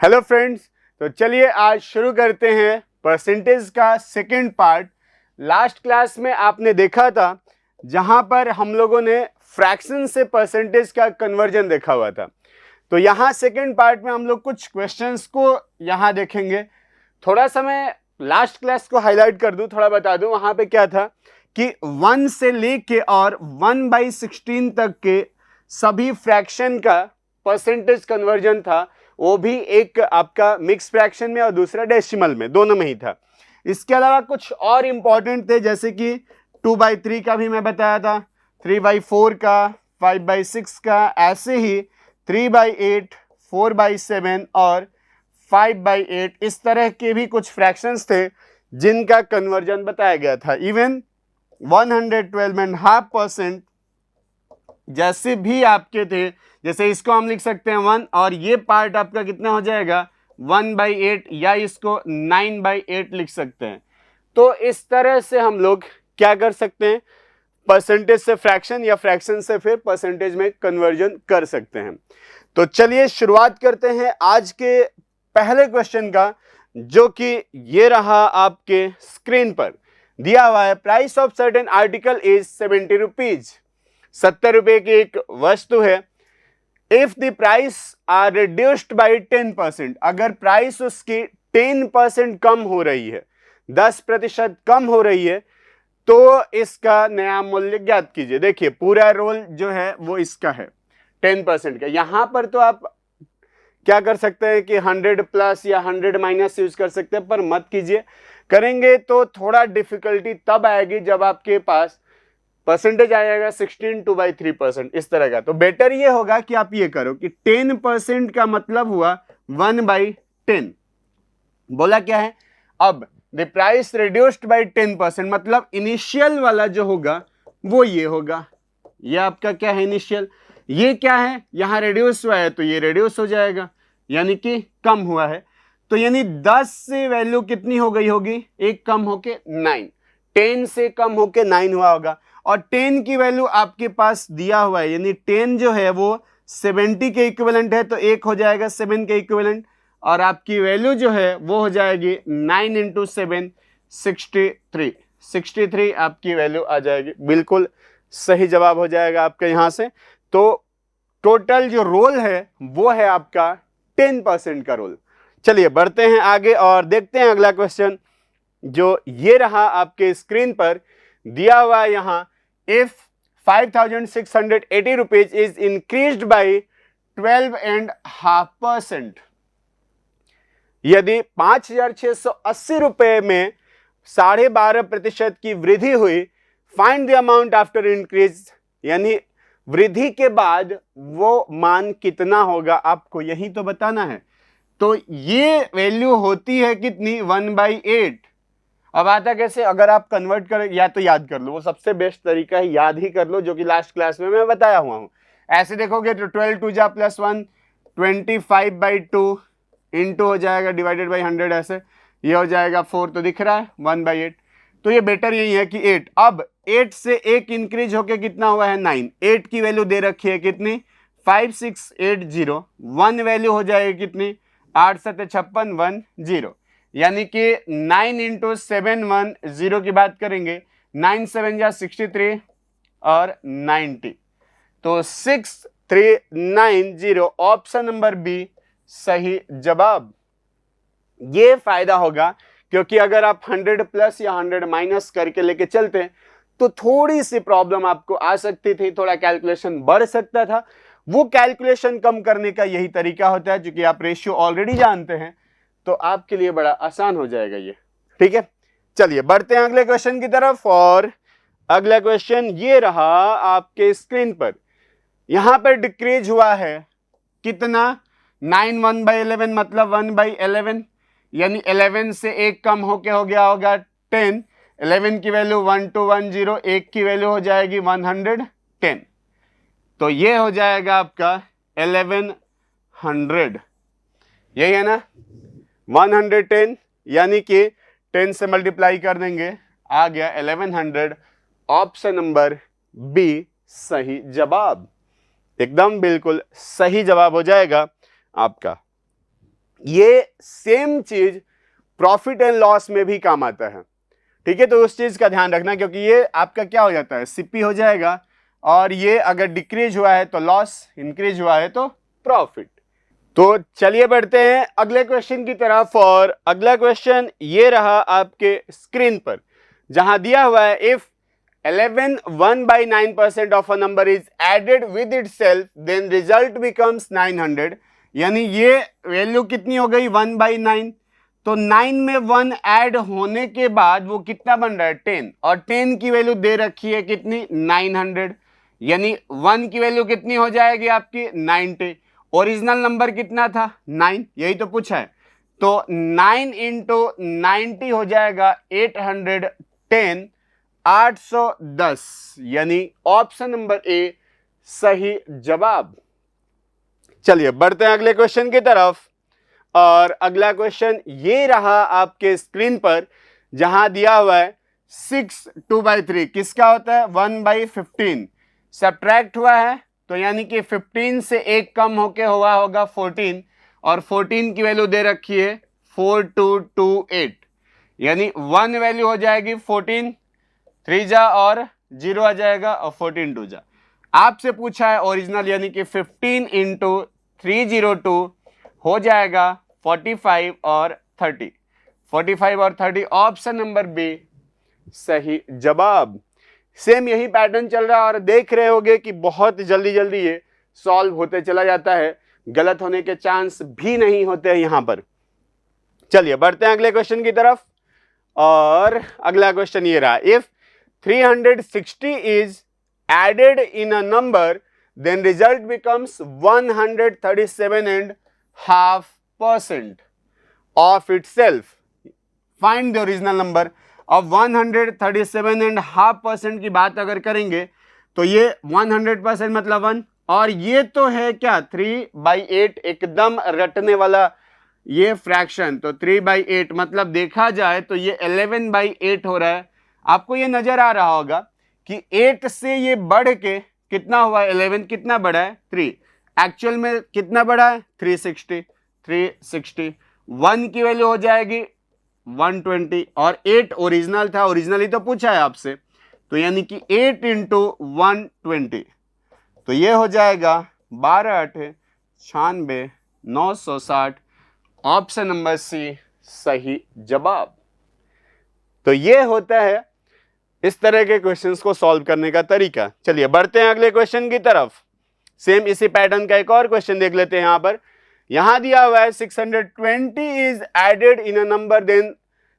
Hello friends, तो चलिए आज शुरू करते हैं परसेंटेज का सेकंड पार्ट। लास्ट क्लास में आपने देखा था जहां पर हम लोगों ने फ्रैक्शन से परसेंटेज का कन्वर्जन देखा हुआ था। तो यहाँ सेकंड पार्ट में हम लोग कुछ क्वेश्चंस को यहाँ देखेंगे। थोड़ा सा मैं लास्ट क्लास को हाईलाइट कर दूं, थोड़ा बता दूं। वहां पे क्या था कि 1 से लेके और 1/16 तक के सभी फ्रैक्शन का परसेंटेज कन्वर्जन था, वो भी एक आपका मिक्स फ्रैक्शन में और दूसरा डेसिमल में, दोनों में ही था। इसके अलावा कुछ और इंपॉर्टेंट थे, जैसे कि 2/3 का भी मैं बताया था, 3/4 का, 5/6 का, ऐसे ही 3/8, 4/7 और 5/8, इस तरह के भी कुछ फ्रैक्शंस थे जिनका कन्वर्जन बताया गया था। इवन 112.5% जैसे भी आपके थे, जैसे इसको हम लिख सकते हैं 1, और ये पार्ट आपका कितना हो जाएगा 1/8, या इसको 9/8 लिख सकते हैं। तो इस तरह से हम लोग क्या कर सकते हैं, परसेंटेज से फ्रैक्शन या फ्रैक्शन से फिर परसेंटेज में कन्वर्जन कर सकते हैं। तो चलिए शुरुआत करते हैं आज के पहले क्वेश्चन का, जो कि ये रहा आपके स्क्रीन पर दिया हुआ है। Price of certain article is 70 rupees. 70 रुपए की एक वस्तु है। If the price are reduced by 10%, अगर प्राइस उसकी 10% कम हो रही है, 10% कम हो रही है, तो इसका नया मूल्य ज्ञात कीजिए। देखिए पूरा रोल जो है वो इसका है 10% का। यहां पर तो आप क्या कर सकते हैं कि 100 प्लस या 100 माइनस यूज कर सकते हैं, पर मत कीजिए। करेंगे तो थोड़ा डिफिकल्टी तब आएगी जब आपके पास परसेंटेज आएगा 16 2/3%, इस तरह का। तो बेटर ये होगा कि आप ये करो कि 10% का मतलब हुआ 1/10। बोला क्या है, अब द प्राइस रिड्यूस्ड बाय 10%, मतलब इनिशियल वाला जो होगा वो ये होगा। ये आपका क्या है, इनिशियल। ये क्या है, यहां रिड्यूस हुआ है तो ये रिड्यूस हो जाएगा, यानी कि कम हुआ है। तो यानी 10 से वैल्यू कितनी हो गई होगी, एक कम होके 9, 10 से कम होके 9 हुआ होगा। और 10 की वैल्यू आपके पास दिया हुआ है, यानी 10 जो है वो 70 के इक्विवेलेंट है, तो एक हो जाएगा 7 के इक्विवेलेंट, और आपकी वैल्यू जो है वो हो जाएगी 9 × 7 63। 63 आपकी वैल्यू आ जाएगी। बिल्कुल सही जवाब हो जाएगा आपका यहां से। तो टोटल जो रोल है वो है आपका 10% का रोल। चलिए बढ़ते हैं आगे और देखते हैं अगला क्वेश्चन, जो ये रहा आपके स्क्रीन पर दिया हुआ है। यहां if 5,680 rupees is increased by 12.5%, यदि 5,680 रुपए में 12.5% की वृद्धि हुई, find the amount after increase, यानी वृद्धि के बाद वो मान कितना होगा, आपको यही तो बताना है। तो ये वैल्यू होती है कितनी, 1/8। अब आता कैसे, अगर आप कन्वर्ट कर, या तो याद कर लो, वो सबसे बेस्ट तरीका है, याद ही कर लो, जो कि लास्ट क्लास में मैं बताया हुआ हूं। ऐसे देखोगे तो 12 2 जा +1, 25/2 इंटू हो जाएगा डिवाइडेड बाई 100, ऐसे ये हो जाएगा 4, तो दिख रहा है 1/8। तो ये बेटर यही है कि 8। अब 8 से 1 इंक्रीज होके कितना हुआ है 9। 8 की वैल्यू दे रखी है कितनी, 5680। 1 वैल्यू हो जाएगी कितनी, 8 7 56 1 0, यानी कि 9 × 710 की बात करेंगे, 9 7 जा 63 और 90, तो 6390, ऑप्शन नंबर बी सही जवाब। ये फायदा होगा क्योंकि अगर आप 100 प्लस या 100 माइनस करके लेके चलते तो थोड़ी सी प्रॉब्लम आपको आ सकती थी, थोड़ा कैलकुलेशन बढ़ सकता था। वो कैलकुलेशन कम करने का यही तरीका होता है, क्योंकि आप रेशियो ऑलरेडी जानते हैं, तो आपके लिए बड़ा आसान हो जाएगा ये। ठीक है, चलिए बढ़ते हैं अगले क्वेश्चन की तरफ। और अगला क्वेश्चन ये रहा आपके स्क्रीन पर। यहां पर डिक्रीज हुआ है कितना, 9 1/11, मतलब 1/11, यानी 11 से एक कम होके हो गया होगा 10। 11 की वैल्यू 1210, 1 की वैल्यू हो जाएगी 110, तो ये हो जाएगा आपका 1100, यही है ना, 110, यानी कि 10 से मल्टीप्लाई कर देंगे, आ गया 1100। ऑप्शन नंबर बी सही जवाब, एकदम बिल्कुल सही जवाब हो जाएगा आपका। ये सेम चीज प्रॉफिट एंड लॉस में भी काम आता है, ठीक है। तो उस चीज का ध्यान रखना, क्योंकि ये आपका क्या हो जाता है, सीपी हो जाएगा, और ये अगर डिक्रीज हुआ है तो लॉस, इंक्रीज हुआ है तो प्रॉफिट। तो चलिए बढ़ते हैं अगले क्वेश्चन की तरफ, और अगला क्वेश्चन ये रहा आपके स्क्रीन पर, जहां दिया हुआ है if 11 1/9% of a number is added with itself then result becomes 900। यानी ये वैल्यू कितनी हो गई, 1/9, तो 9 में 1 ऐड होने के बाद वो कितना बन रहा है, 10, और 10 की वैल्यू दे रखी है कितनी, 900। यानी 1 की वैल्यू कितनी हो जाएगी आपकी, 90। ओरिजिनल नंबर कितना था, 9, यही तो पूछा है। तो 9 इंटू 90 हो जाएगा 810, 810, यानी ऑप्शन नंबर ए सही जवाब। चलिए बढ़ते हैं अगले क्वेश्चन की तरफ, और अगला क्वेश्चन ये रहा आपके स्क्रीन पर, जहां दिया हुआ है 6 2/3 किसका होता है, 1/15। सब्ट्रैक्ट हुआ है तो यानी कि 15 से एक कम होके हुआ होगा 14, और 14 की वैल्यू दे रखी है 4228, यानी 1 वैल्यू हो जाएगी 14, 3 जा और 0 आ जाएगा, और 14 2 जा। आपसे पूछा है ओरिजिनल, यानी कि 15 इंटू 302 हो जाएगा 45 और 30, 45 और 30, ऑप्शन नंबर बी सही जवाब। सेम यही पैटर्न चल रहा है, और देख रहे होगे कि बहुत जल्दी जल्दी ये सॉल्व होते चला जाता है, गलत होने के चांस भी नहीं होते हैं यहां पर। चलिए बढ़ते हैं अगले क्वेश्चन की तरफ, और अगला क्वेश्चन ये रहा, if 360 is added in a number then result becomes 137.5% of itself. Find the original number. अब 137.5% की बात अगर करेंगे तो ये 100% मतलब 1, और ये तो है क्या 3/8, एकदम रटने वाला ये फ्रैक्शन, तो 3/8 मतलब देखा जाए तो ये 11/8 हो रहा है। आपको ये नजर आ रहा होगा कि 8 से ये बढ़ के कितना हुआ, 11 कितना बड़ा है, 3, एक्चुअल में कितना बड़ा है, 360, 360, 1 की वैल्यू हो जाएगी 120, और 8 ओरिजिनल था, ओरिजिनली तो पूछा है आपसे, तो यानी कि 8 इंटू 120, तो ये हो जाएगा 12 8 96 960, ऑप्शन नंबर सी सही जवाब। तो ये होता है इस तरह के क्वेश्चंस को सॉल्व करने का तरीका। चलिए बढ़ते हैं अगले क्वेश्चन की तरफ, सेम इसी पैटर्न का एक और क्वेश्चन देख लेते हैं। यहां पर यहां दिया हुआ है 620 is added in a number then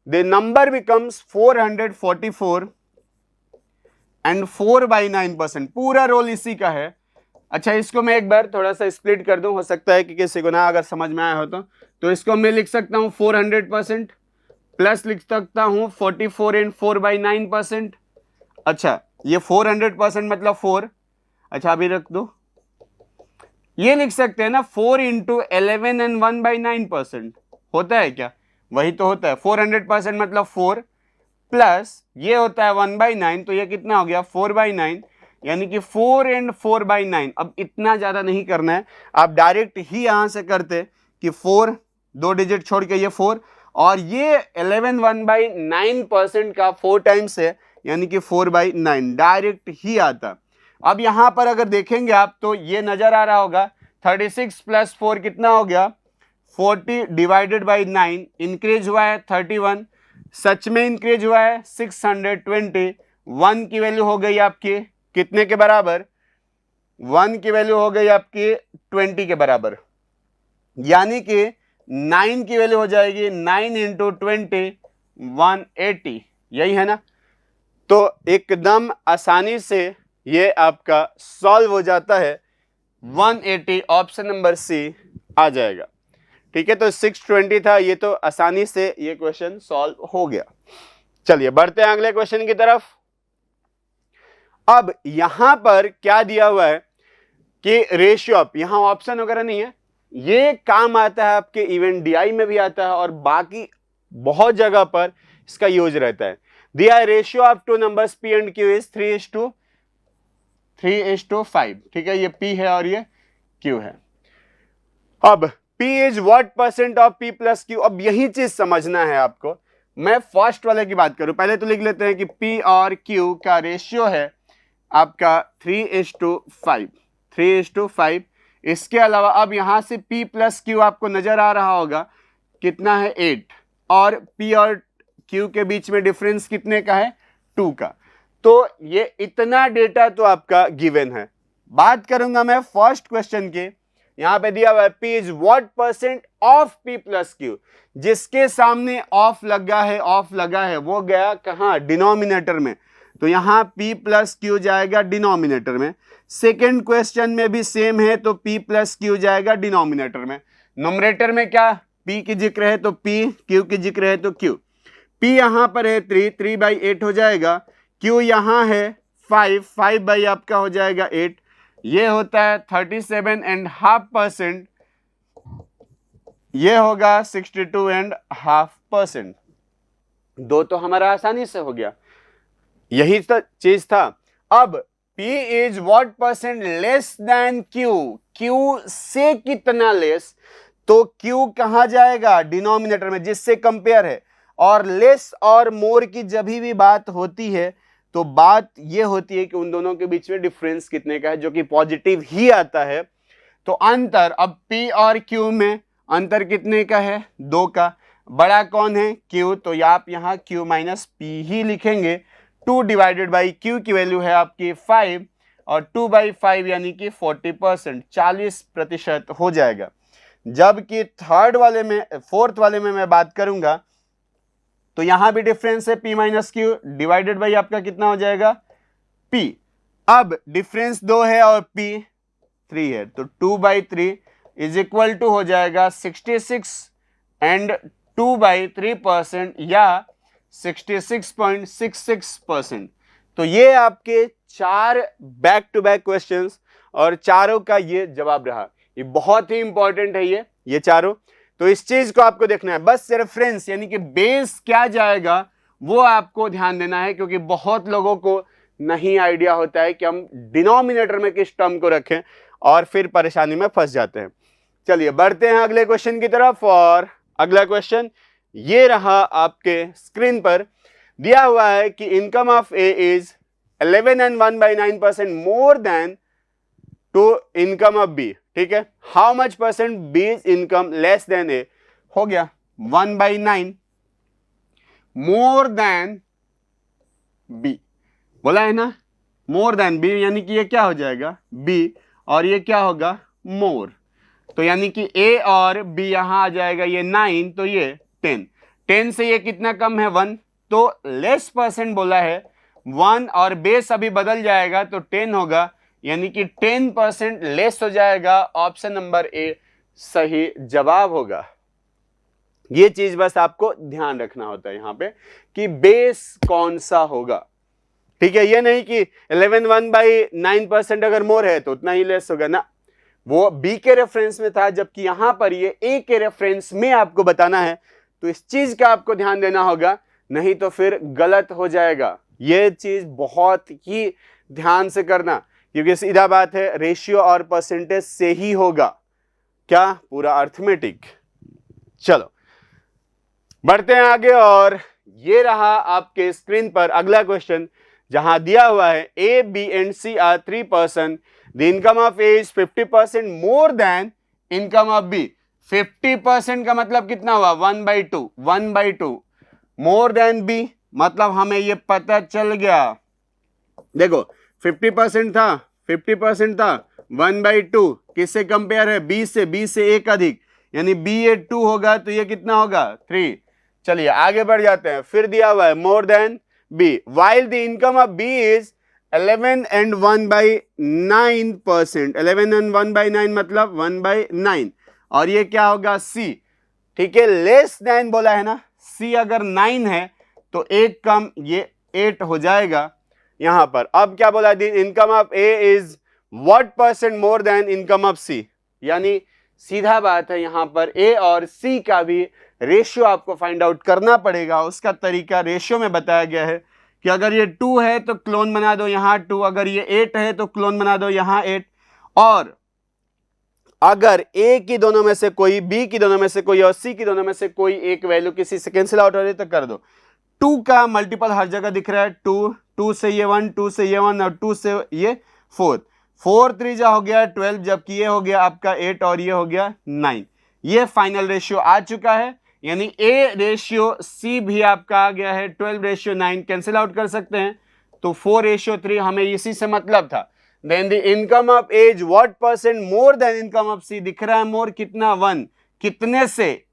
the number becomes 444 and 4/9%, पूरा रोल इसी का है। अच्छा, इसको मैं एक बार थोड़ा सा स्प्लिट कर दूं, हो सकता है कि किसी को ना अगर समझ में आया हो तो इसको मैं लिख सकता हूं 400% प्लस लिख सकता हूं 44 एंड 4/9%। अच्छा, ये 400% मतलब 4, अच्छा अभी रख दो, ये लिख सकते हैं ना 4 इंटू 11 एंड 1/9% होता है क्या, वही तो होता है। 400% मतलब 4 प्लस ये होता है 1/9, तो ये कितना हो गया 4/9, यानी कि 4 एंड 4/9। अब इतना ज्यादा नहीं करना है, आप डायरेक्ट ही यहां से करते कि 4 2 डिजिट छोड़ के ये 4, और ये 11 1/9% का 4 टाइम्स है, यानी कि 4/9 डायरेक्ट ही आता। अब यहां पर अगर देखेंगे आप तो ये नजर आ रहा होगा 36 प्लस 4 कितना हो गया 40 डिवाइडेड बाई 9, इंक्रीज हुआ है 31, सच में इंक्रीज हुआ है 620, 1 की वैल्यू हो गई आपकी कितने के बराबर, 1 की वैल्यू हो गई आपकी 20 के बराबर, यानी कि 9 की वैल्यू हो जाएगी 9 इंटू 20 180, यही है ना। तो एकदम आसानी से ये आपका सॉल्व हो जाता है, 180 ऑप्शन नंबर सी आ जाएगा। ठीक है, तो 620 था, ये तो आसानी से ये क्वेश्चन सॉल्व हो गया। चलिए बढ़ते हैं अगले क्वेश्चन की तरफ। अब यहां पर क्या दिया हुआ है कि रेशियो ऑफ, यहां ऑप्शन वगैरह नहीं है, ये काम आता है आपके इवेंट डीआई में भी आता है और बाकी बहुत जगह पर इसका यूज रहता है। दिया है ratio of two numbers P and Q is 3:5। ठीक है, ये पी है और ये क्यू है। अब P is what percent of P plus Q। अब यही चीज समझना है आपको। मैं फर्स्ट वाले की बात करूं, पहले तो लिख लेते हैं कि P और Q का रेशियो है आपका 3:5, 3:5। इसके अलावा अब यहां से P प्लस Q आपको नजर आ रहा होगा कितना है 8, और P और Q के बीच में डिफरेंस कितने का है 2 का। तो ये इतना डेटा तो आपका गिवन है। बात करूंगा मैं फर्स्ट क्वेश्चन के, यहां पे दिया हुआ है P is what percent of P plus Q। जिसके सामने ऑफ लगा है वो गया कहां, डिनोमिनेटर में, तो यहां P प्लस Q जाएगा डिनोमिनेटर में। सेकेंड क्वेश्चन में भी सेम है, तो P प्लस Q जाएगा डिनोमिनेटर में। नोमरेटर में क्या P की जिक्र है तो P, Q की जिक्र है तो Q। P यहां पर है 3/8 हो जाएगा, Q यहां है 5 बाई आपका हो जाएगा 8, ये होता है 37.5%, ये होगा 62.5%। दो तो हमारा आसानी से हो गया, यही तो चीज था। अब P is what percent less than Q, Q से कितना लेस, तो Q कहां जाएगा डिनोमिनेटर में जिससे कंपेयर है। और लेस और मोर की जब भी बात होती है तो बात यह होती है कि उन दोनों के बीच में डिफरेंस कितने का है, जो कि पॉजिटिव ही आता है। तो अंतर अब P और Q में अंतर कितने का है 2 का। बड़ा कौन है Q, तो आप यहां Q माइनस P ही लिखेंगे। 2 डिवाइडेड बाई Q की वैल्यू है आपकी 5, और 2/5 यानी कि 40%, 40% हो जाएगा। जबकि फोर्थ वाले में मैं बात करूंगा तो यहां भी डिफरेंस है P minus Q divided by आपका कितना हो जाएगा P। अब डिफरेंस 2 है और P 3 है, तो 2/3 इज इक्वल टू हो जाएगा 66 एंड 2/3% या 66.66%। तो ये आपके 4 बैक टू बैक क्वेश्चंस और चारों का ये जवाब रहा। ये बहुत ही इंपॉर्टेंट है ये चारों। तो इस चीज को आपको देखना है, बस रेफरेंस यानी कि बेस क्या जाएगा वो आपको ध्यान देना है, क्योंकि बहुत लोगों को नहीं आइडिया होता है कि हम डिनोमिनेटर में किस टर्म को रखें और फिर परेशानी में फंस जाते हैं। चलिए बढ़ते हैं अगले क्वेश्चन की तरफ। और अगला क्वेश्चन ये रहा आपके स्क्रीन पर, दिया हुआ है कि income of A is 11 and 1/9% more than to income of B. ठीक है, how much percent B is income less than A. हो गया 1/9 मोर देन बी, बोला है ना, मोर देन बी यानी कि ये क्या हो जाएगा बी, और ये क्या होगा मोर, तो यानी कि ए और बी यहां आ जाएगा ये 9, तो ये 10 से ये कितना कम है 1, तो लेस परसेंट बोला है 1 और बेस अभी बदल जाएगा तो 10 होगा, यानी कि 10% लेस हो जाएगा। ऑप्शन नंबर ए सही जवाब होगा। ये चीज बस आपको ध्यान रखना होता है यहां पे कि बेस कौन सा होगा। ठीक है, ये नहीं कि 11 1/9% अगर मोर है तो उतना ही लेस होगा ना, वो बी के रेफरेंस में था, जबकि यहां पर ये ए के रेफरेंस में आपको बताना है। तो इस चीज का आपको ध्यान देना होगा, नहीं तो फिर गलत हो जाएगा। ये चीज बहुत ही ध्यान से करना, क्योंकि सीधा बात है रेशियो और परसेंटेज से ही होगा क्या पूरा अर्थमेटिक। चलो बढ़ते हैं आगे, और ये रहा आपके स्क्रीन पर अगला क्वेश्चन, जहां दिया हुआ है A B and C are 3 person, the income of A is 50% more than income of B. 50% का मतलब कितना हुआ 1/2 मोर देन बी, मतलब हमें ये पता चल गया। देखो 50% था 1/2 किससे कंपेयर है बी से एक अधिक, यानी बी ये 2 होगा तो ये कितना होगा 3। चलिए आगे बढ़ जाते हैं। फिर दिया हुआ है more than B, while the income of B is 11 and 1/9%। 11 and 1/9 मतलब 1/9, और ये क्या होगा सी। ठीक है, लेस देन बोला है ना, सी अगर 9 है तो एक कम ये 8 हो जाएगा यहां पर। अब क्या बोला the income of A is what percent more than income of C, यानी सीधा बात है यहां पर ए और सी का भी रेशियो आपको फाइंड आउट करना पड़ेगा। उसका तरीका रेशियो में बताया गया है कि अगर ये 2 है तो क्लोन बना दो यहां 2, अगर ये 8 है तो क्लोन बना दो यहां 8, और अगर ए की दोनों में से कोई, बी की दोनों में से कोई और सी की दोनों में से कोई एक वैल्यू किसी से कैंसिल आउट हो रही है तो कर दो। 2 का मल्टीपल हर जगह दिख रहा है, 2, 2 से ये 1, 2 से ये 1 और 2 से ये 4, 4 3 हो गया 12, जबकि ये हो गया आपका 8 और ये हो गया 9। ये फाइनल रेशियो आ चुका है, यानी ए रेशियो सी भी आपका आ गया है 12:9। कैंसिल आउट कर सकते हैं तो 4:3, हमें इसी से मतलब था। Then the income of A's what percent more than income of C, दिख रहा है मोर कितना, 1, कितने से,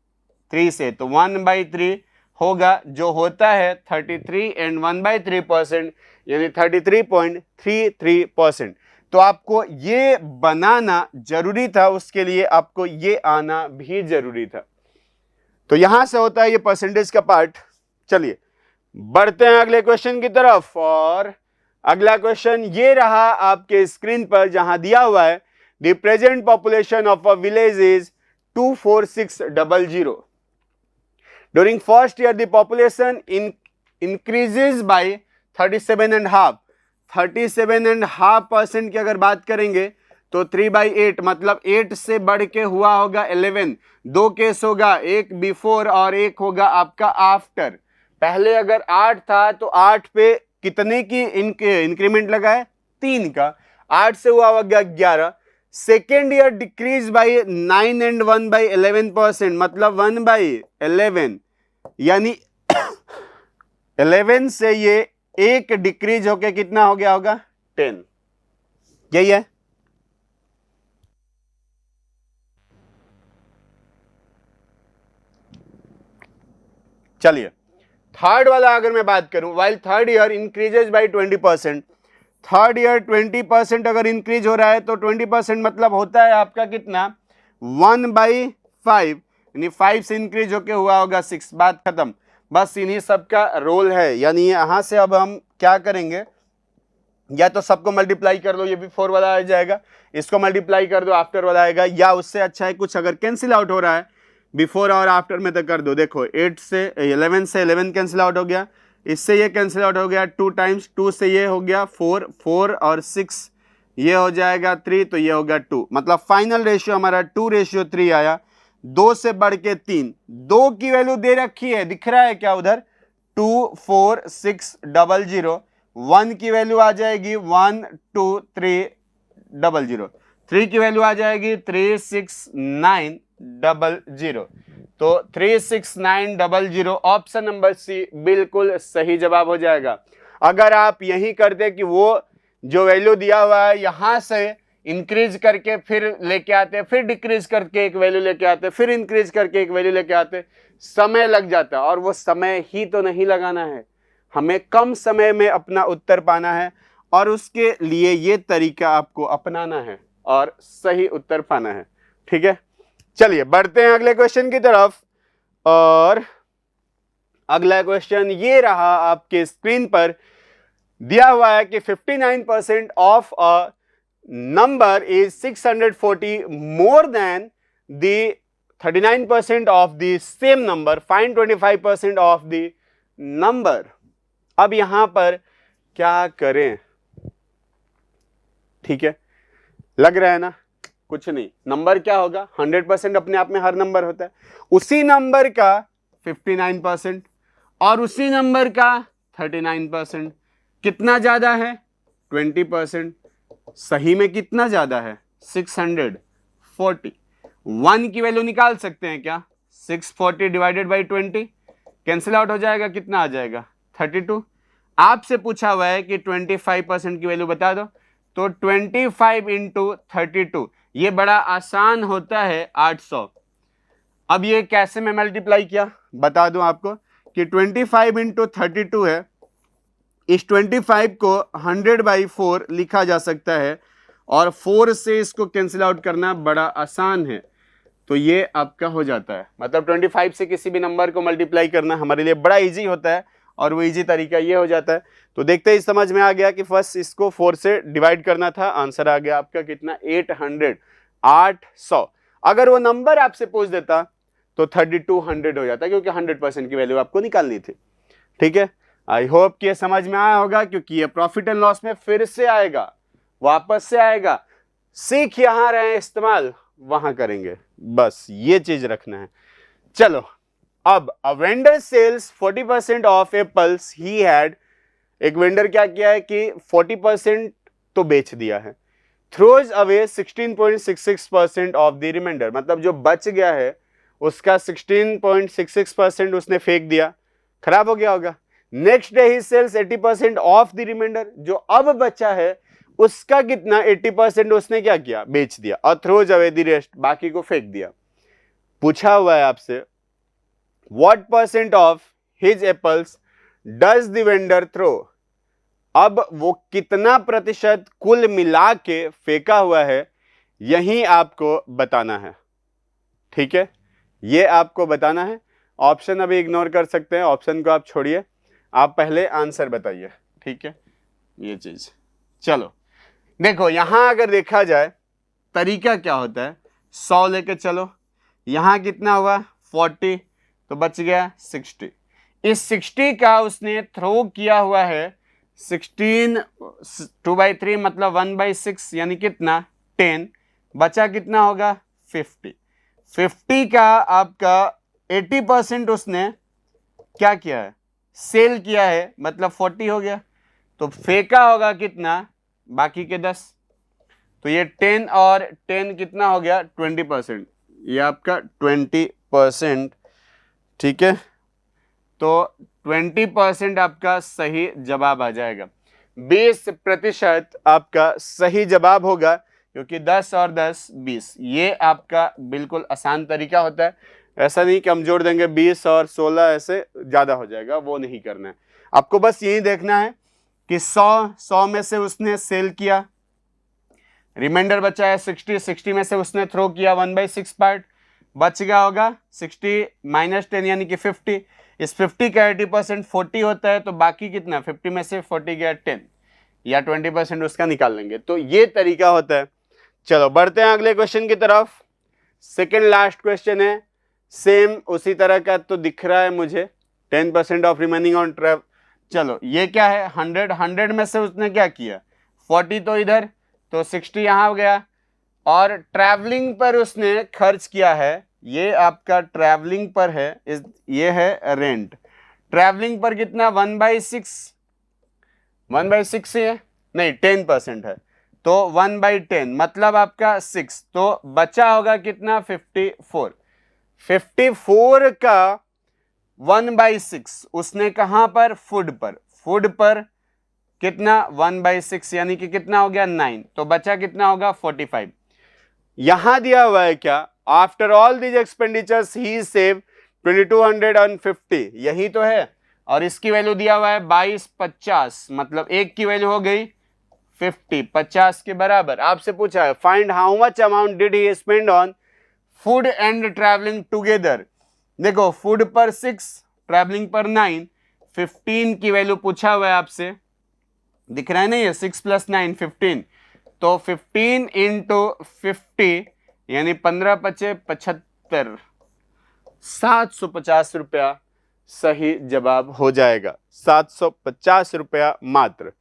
3 से, तो 1/3 होगा, जो होता है 33 एंड 1/3%, यानी 33.33%। तो आपको ये बनाना जरूरी था, उसके लिए आपको ये आना भी जरूरी था। तो यहां से होता है ये परसेंटेज का पार्ट। चलिए बढ़ते हैं अगले क्वेश्चन की तरफ, और अगला क्वेश्चन ये रहा आपके स्क्रीन पर, जहां दिया हुआ है the present population of a village is 24600। During first year the population increases by 37.5, 37.5% की अगर बात करेंगे तो 3/8, मतलब 8 से बढ़ के हुआ होगा 11। 2 केस होगा, एक बिफोर और एक होगा आपका आफ्टर। पहले अगर 8 था तो 8 पे कितने की इंक्रीमेंट लगा है, 3 का, 8 से हुआ होगा 11। Second year decrease by 9 and 1/11%, मतलब 1/11, यानी 11 से ये एक डिक्रीज होके कितना हो गया होगा, 10। यही है। चलिए थर्ड वाला अगर मैं बात करूं, while third year increases by 20%, third year 20% अगर इंक्रीज हो रहा है तो 20% मतलब होता है आपका कितना, 1/5, यानी 5 से इंक्रीज होके हुआ होगा 6। बात खत्म, बस इन्हीं सबका रोल है। यानी यहां से अब हम क्या करेंगे, या तो सबको मल्टीप्लाई कर दो, ये भी 4 वाला आ जाएगा, इसको मल्टीप्लाई कर दो, आफ्टर वाला आएगा, या उससे अच्छा है कुछ अगर कैंसिल आउट हो रहा है बिफोर और आफ्टर में तो कर दो। देखो 8 से 11 से 11 कैंसिल आउट हो गया, इससे ये कैंसिल आउट हो गया, 2 टाइम्स 2 से ये हो गया 4, 4 और 6 ये हो जाएगा 3, तो ये हो गया 2, मतलब फाइनल रेशियो हमारा 2:3 आया। 2 से बढ़ के 3, 2 की वैल्यू दे रखी है, दिख रहा है क्या उधर, 24600। 1 की वैल्यू आ जाएगी 12300, 3 की वैल्यू आ जाएगी 36900। तो 36900 ऑप्शन नंबर सी बिल्कुल सही जवाब हो जाएगा। अगर आप यही करते कि वो जो वैल्यू दिया हुआ है यहां से इंक्रीज करके फिर लेके आते, फिर डिक्रीज करके एक वैल्यू लेके आते, फिर इंक्रीज करके एक वैल्यू लेके आते, समय लग जाता, और वो समय ही तो नहीं लगाना है, हमें कम समय में अपना उत्तर पाना है, और उसके लिए ये तरीका आपको अपनाना है और सही उत्तर पाना है। ठीक है, चलिए बढ़ते हैं अगले क्वेश्चन की तरफ, और अगला क्वेश्चन ये रहा आपके स्क्रीन पर, दिया हुआ है कि 59% of a number is 640 more than the 39% of the same number, find 25% of the number. अब यहां पर क्या करें, ठीक है, लग रहा है ना, कुछ नहीं, नंबर क्या होगा, 100% अपने आप में हर नंबर होता है, उसी नंबर का 59% और उसी नंबर का 39%, कितना ज्यादा है, 20%। सही में कितना ज्यादा है, 640। 1 की वैल्यू निकाल सकते हैं क्या, 640 डिवाइडेड बाई 20, कैंसिल आउट हो जाएगा, कितना आ जाएगा, 32। आपसे पूछा हुआ है कि 25% की वैल्यू बता दो, तो 25 इंटू 32, ये बड़ा आसान होता है 800। अब ये कैसे मैं मल्टीप्लाई किया बता दूं आपको, कि 25 इंटू 32 है, इस 25 को 100/4 लिखा जा सकता है, और 4 से इसको कैंसिल आउट करना बड़ा आसान है, तो ये आपका हो जाता है, मतलब 25 से किसी भी नंबर को मल्टीप्लाई करना हमारे लिए बड़ा इजी होता है, और वो इजी तरीका ये हो जाता है। तो देखते ही समझ में आ गया कि फर्स्ट इसको 4 से डिवाइड करना था, आंसर आ गया आपका कितना, 800। अगर वो नंबर आपसे पूछ देता तो 3200 हो जाता, क्योंकि 100% की वैल्यू आपको निकालनी थी। ठीक है, आई होप कि ये समझ में आया होगा, क्योंकि ये प्रॉफिट एंड लॉस में फिर से आएगा, वापस से आएगा, सीख यहां रहे इस्तेमाल, वहां करेंगे, बस ये चीज रखना है। चलो अब a vendor sells 40% of apples he had, एक वेंडर क्या किया है कि 40% तो बेच दिया है, throws away 16.66% of the remainder, मतलब जो बच गया है उसका 16.66% उसने फेंक दिया, खराब हो गया होगा। Next day he sells 80% of the remainder, जो अब बचा है उसका कितना 80% उसने क्या किया, बेच दिया, और थ्रोज अवे द रेस्ट, बाकी को फेंक दिया। पूछा हुआ है आपसे what percent of his apples does the vendor throw, अब वो कितना प्रतिशत कुल मिला के फेंका हुआ है, यही आपको बताना है। ठीक है, ये आपको बताना है। ऑप्शन अभी इग्नोर कर सकते हैं, ऑप्शन को आप छोड़िए, आप पहले आंसर बताइए। ठीक है, ये चीज। चलो देखो, यहां अगर देखा जाए तरीका क्या होता है, 100 लेके चलो, यहां कितना हुआ 40, तो बच गया 60। इस 60 का उसने थ्रो किया हुआ है 16, 2/3 मतलब 1/6, यानी कितना 10, बचा कितना होगा 50। 50 का आपका 80% उसने क्या किया है, सेल किया है, मतलब 40 हो गया, तो फेंका होगा कितना, बाकी के 10, तो ये 10 और 10 कितना हो गया 20%, ये आपका 20%। ठीक है, तो 20% आपका सही जवाब आ जाएगा, 20% आपका सही जवाब होगा, क्योंकि 10 और 10 20, ये आपका बिल्कुल आसान तरीका होता है। ऐसा नहीं कि हम जोड़ देंगे 20 और 16 ऐसे ज्यादा हो जाएगा, वो नहीं करना है आपको, बस यही देखना है कि 100 में से उसने सेल किया, रिमाइंडर बचा है 60 में से उसने थ्रो किया 1/6 पार्ट, बच गया होगा 60 - 10 यानी कि 50। इस 50 का 80% 40 होता है, तो बाकी कितना 50 में से 40 गया 10, या 20% उसका निकाल लेंगे, तो ये तरीका होता है। चलो बढ़ते हैं अगले क्वेश्चन की तरफ। सेकेंड लास्ट क्वेश्चन है, सेम उसी तरह का तो दिख रहा है मुझे, 10% ऑफ रिमेनिंग ऑन ट्रैवल। चलो ये क्या है 100 में से उसने क्या किया 40, तो इधर, तो 60 यहां हो गया, और ट्रैवलिंग पर उसने खर्च किया है, ये आपका ट्रैवलिंग पर है, ये है रेंट, ट्रैवलिंग पर कितना 1/6, 1/6 है नहीं 10% है, तो 1/10 मतलब आपका 6, तो बचा होगा कितना 54। 54 का 1/6 उसने कहां पर, फूड पर, फूड पर कितना 1/6 यानी कि कितना हो गया 9, तो बचा कितना होगा 45। यहां दिया हुआ है क्या, after all these expenditures he save 2250, यही तो है, और इसकी वैल्यू दिया हुआ है 2250, मतलब एक की वैल्यू हो गई 50, 50 के बराबर। आपसे पूछा है find how much amount did he spend on food and travelling together, देखो फूड पर 6, ट्रैवलिंग पर 9, 15 की वैल्यू पूछा हुआ है आपसे, दिख रहा है ना ये 6 + 9 15, तो 15 × 50 यानी 15 × 5 = 75, 750 रुपया सही जवाब हो जाएगा, 750 रुपया मात्र।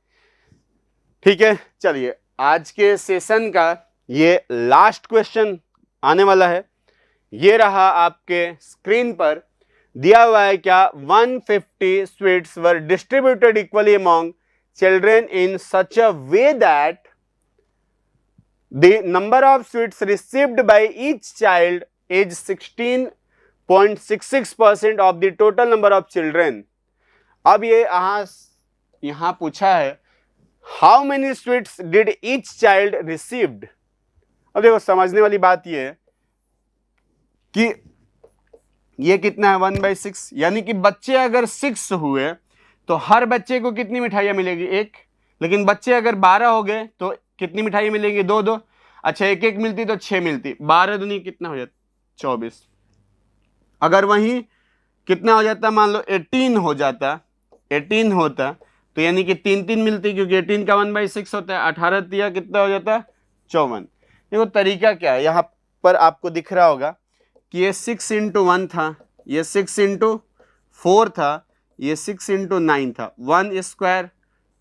ठीक है, चलिए आज के सेशन का ये लास्ट क्वेश्चन आने वाला है, ये रहा आपके स्क्रीन पर दिया हुआ है क्या, 150 sweets were distributed equally among children in such a way that the number of sweets received by each child is 16.66% of the total number of children। अब ये यहां पूछा है how many sweets did each child received। अब देखो समझने वाली बात ये है कि ये कितना है 1/6, यानी कि बच्चे अगर 6 हुए तो हर बच्चे को कितनी मिठाइयां मिलेगी, एक, लेकिन बच्चे अगर 12 हो गए तो कितनी मिठाई मिलेगी, 2-2, अच्छा एक एक मिलती तो 6 मिलती, 12 दूनी कितना हो जाता 24। अगर वहीं कितना हो जाता, मान लो 18 हो जाता, 18 होता, तो यानी कि 3-3 मिलती, क्योंकि 18 का 1/6 होता है, 18 दिया कितना हो जाता 54। देखो तरीका क्या है, यहां पर आपको दिख रहा होगा कि ये 6 × 1 था, ये 6 × 4 था, ये 6 × 9 था, 1 स्क्वायर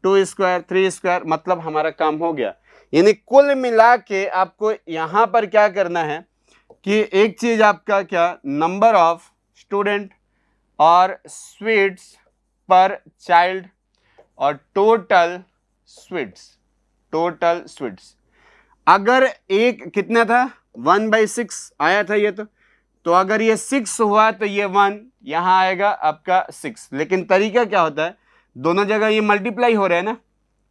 2 स्क्वायर 3 स्क्वायर, मतलब हमारा काम हो गया। यानी कुल मिला के आपको यहां पर क्या करना है कि एक चीज आपका क्या, नंबर ऑफ स्टूडेंट और स्वीट्स पर चाइल्ड और टोटल स्वीट्स अगर एक कितना था 1/6 आया था ये, तो अगर ये 6 हुआ तो ये 1 यहां आएगा आपका 6। लेकिन तरीका क्या होता है, दोनों जगह ये मल्टीप्लाई हो रहा है ना,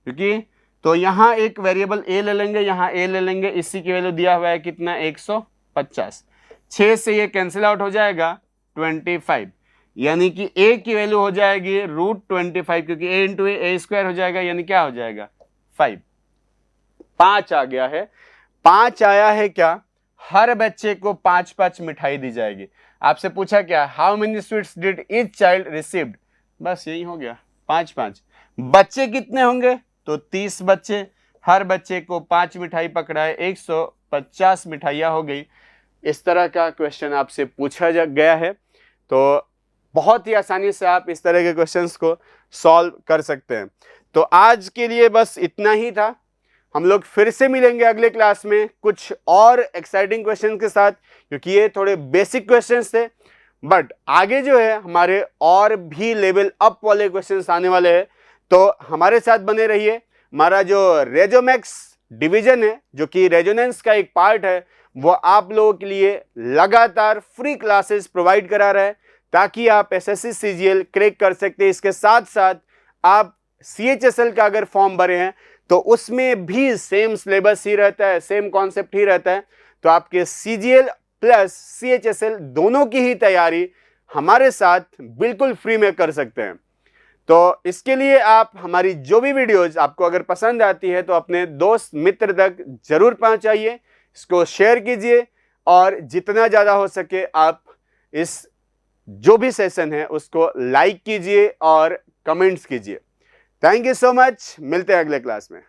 क्योंकि तो यहां एक वेरिएबल a ले लेंगे, यहां a ले लेंगे, इसी की वैल्यू दिया हुआ है कितना 150। 6 से ये कैंसिल आउट हो जाएगा 25, यानी कि a की वैल्यू हो जाएगी √25, क्योंकि a इंटू ए स्क्वायर हो जाएगा, यानी क्या हो जाएगा 5। 5 आ गया है। 5 आया है क्या, हर बच्चे को 5-5 मिठाई दी जाएगी। आपसे पूछा क्या, how many sweets did each child received, बस यही हो गया 5-5। बच्चे कितने होंगे, तो 30 बच्चे, हर बच्चे को 5 मिठाई पकड़ा है, 150 मिठाइयां हो गई। इस तरह का क्वेश्चन आपसे पूछा गया है, तो बहुत ही आसानी से आप इस तरह के क्वेश्चंस को सॉल्व कर सकते हैं। तो आज के लिए बस इतना ही था। हम लोग फिर से मिलेंगे अगले क्लास में कुछ और एक्साइटिंग क्वेश्चन के साथ, क्योंकि ये थोड़े बेसिक क्वेश्चंस थे, बट आगे जो है हमारे और भी लेवल अप वाले क्वेश्चंस आने वाले हैं। तो हमारे साथ बने रहिए। हमारा जो रेजोमैक्स डिवीजन है, जो कि रेजोनेंस का एक पार्ट है, वो आप लोगों के लिए लगातार फ्री क्लासेस प्रोवाइड करा रहा है, ताकि आप एसएससी सीजीएल क्रैक कर सकते हैं। इसके साथ साथ आप सीएचएसएल का अगर फॉर्म भरे हैं तो उसमें भी सेम सिलेबस ही रहता है, सेम कॉन्सेप्ट ही रहता है। तो आपके सीजीएल प्लस सीएचएसएल दोनों की ही तैयारी हमारे साथ बिल्कुल फ्री में कर सकते हैं। तो इसके लिए आप हमारी जो भी वीडियोज आपको अगर पसंद आती है तो अपने दोस्त मित्र तक जरूर पहुंचाइए, इसको शेयर कीजिए, और जितना ज़्यादा हो सके आप इस जो भी सेशन है उसको लाइक कीजिए और कमेंट्स कीजिए। थैंक यू सो मच, मिलते हैं अगले क्लास में।